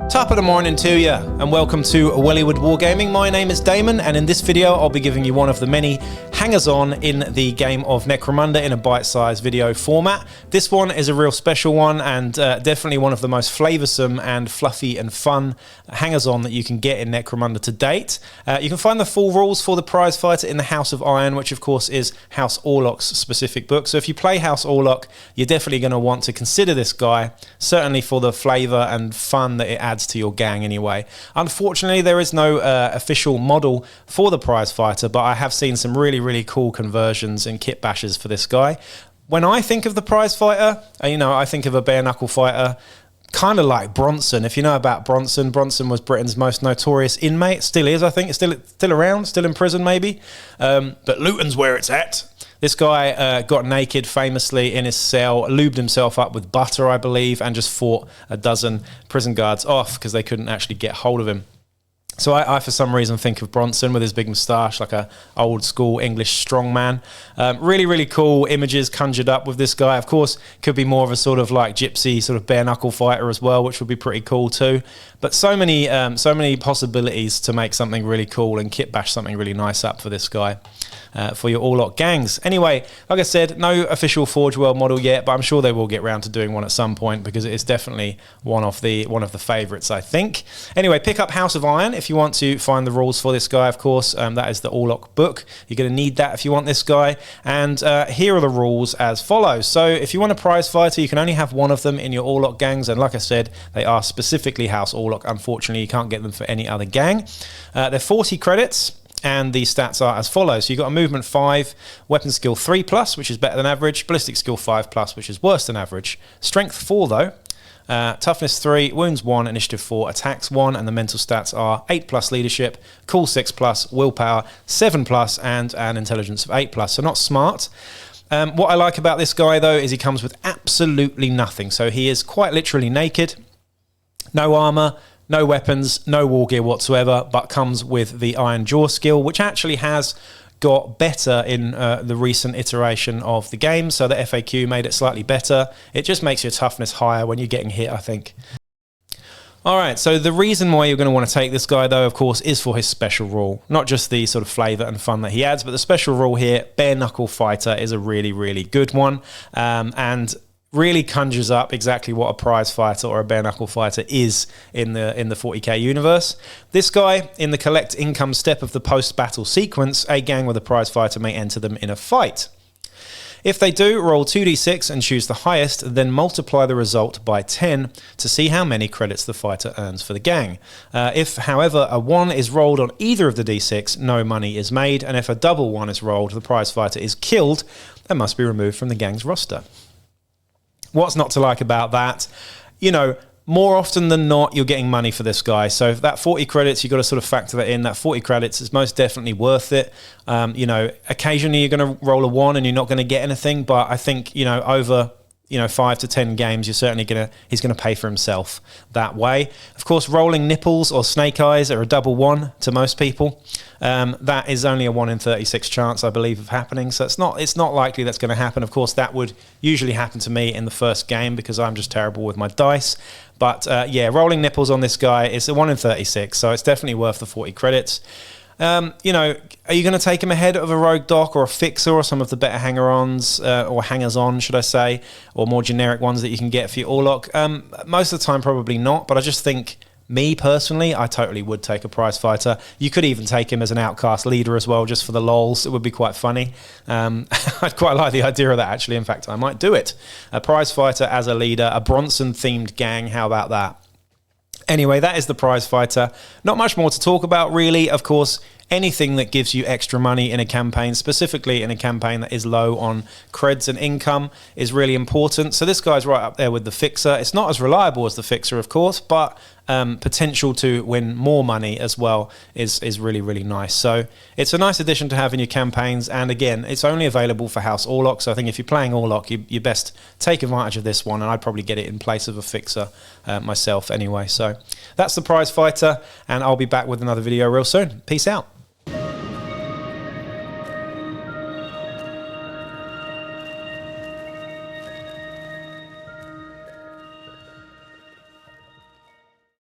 Top of the morning to you, and welcome to Wellywood Wargaming. My name is Damon, and in this video I'll be giving you one of the many hangers-on in the game of Necromunda in a bite-sized video format. This one is a real special one, and definitely one of the most flavoursome and fluffy and fun hangers-on that you can get in Necromunda to date. You can find the full rules for the prize fighter in the House of Iron, which of course is House Orlock's specific book. So if you play House Orlock, you're definitely going to want to consider this guy, certainly for the flavour and fun that it adds to your gang anyway. Unfortunately, there is no official model for the prize fighter, but I have seen some really cool conversions and kit bashes for this guy. When I think of the prize fighter, I think of a bare knuckle fighter, kind of like Bronson. If you know about Bronson, Bronson was Britain's most notorious inmate. Still is, I think. It's still around, still in prison maybe. But Luton's where it's at. This guy got naked famously in his cell, lubed himself up with butter, I believe, and just fought a dozen prison guards off because they couldn't actually get hold of him. So I, for some reason, think of Bronson with his big moustache, like a old school English strongman. Really cool images conjured up with this guy. Of course, could be more of a sort of like gypsy, sort of bare knuckle fighter as well, which would be pretty cool too. But so many possibilities to make something really cool and kit bash something really nice up for this guy. For your Orlock gangs. Anyway, like I said, no official Forge World model yet, but I'm sure they will get round to doing one at some point because it is definitely one of the favourites, I think. Anyway, pick up House of Iron if you want to find the rules for this guy, of course. That is the Orlock book. You're going to need that if you want this guy. And here are the rules as follows. So if you want a prize fighter, you can only have one of them in your Orlock gangs. And like I said, they are specifically House Orlock. Unfortunately, you can't get them for any other gang. They're 40 credits. And the stats are as follows. So you've got a movement 5, weapon skill 3+, which is better than average, ballistic skill 5+, which is worse than average, strength 4 though, toughness 3, wounds 1, initiative 4, attacks 1, and the mental stats are 8+ leadership, cool 6+, willpower 7+, and an intelligence of 8+. So not smart. What I like about this guy though is he comes with absolutely nothing. So he is quite literally naked, no armor, no weapons, no war gear whatsoever, but comes with the Iron Jaw skill, which actually has got better in the recent iteration of the game. So the FAQ made it slightly better. It just makes your toughness higher when you're getting hit, I think. All right, so the reason why you're going to want to take this guy, though, of course, is for his special rule. Not just the sort of flavour and fun that he adds, but the special rule here, Bare Knuckle Fighter, is a really good one. And really conjures up exactly what a prize fighter or a bare knuckle fighter is in the 40k universe. This guy, in the collect income step of the post-battle sequence, a gang with a prize fighter may enter them in a fight. If they do, roll 2d6 and choose the highest, then multiply the result by 10 to see how many credits the fighter earns for the gang. If, however, a 1 is rolled on either of the d6, no money is made, and if a double 1 is rolled, the prize fighter is killed and must be removed from the gang's roster. What's not to like about that? More often than not, you're getting money for this guy. So if that 40 credits, you've got to sort of factor that in. That 40 credits is most definitely worth it. Occasionally you're going to roll a 1 and you're not going to get anything. But I think, over 5 to 10 games, he's going to pay for himself that way. Of course, rolling nipples or snake eyes are a double 1 to most people. That is only a 1 in 36 chance, I believe, of happening. So it's not likely that's going to happen. Of course, that would usually happen to me in the first game because I'm just terrible with my dice. But yeah, rolling nipples on this guy is a 1 in 36, so it's definitely worth the 40 credits. Are you going to take him ahead of a rogue doc or a fixer or some of the better hanger-ons or hangers-on, should I say, or more generic ones that you can get for your Orlock? Most of the time, probably not, but I just think, me personally, I totally would take a prize fighter. You could even take him as an outcast leader as well, just for the lols. It would be quite funny. I'd quite like the idea of that, actually. In fact, I might do it. A prize fighter as a leader, a Bronson-themed gang. How about that? Anyway, that is the prize fighter. Not much more to talk about, really. Of course, anything that gives you extra money in a campaign, specifically in a campaign that is low on creds and income, is really important. So this guy's right up there with the fixer. It's not as reliable as the fixer, of course, but potential to win more money as well is really nice. So it's a nice addition to have in your campaigns. And again, it's only available for House Orlock. So I think if you're playing Orlock, you best take advantage of this one. And I'd probably get it in place of a fixer myself anyway. So that's the prize fighter. And I'll be back with another video real soon. Peace out.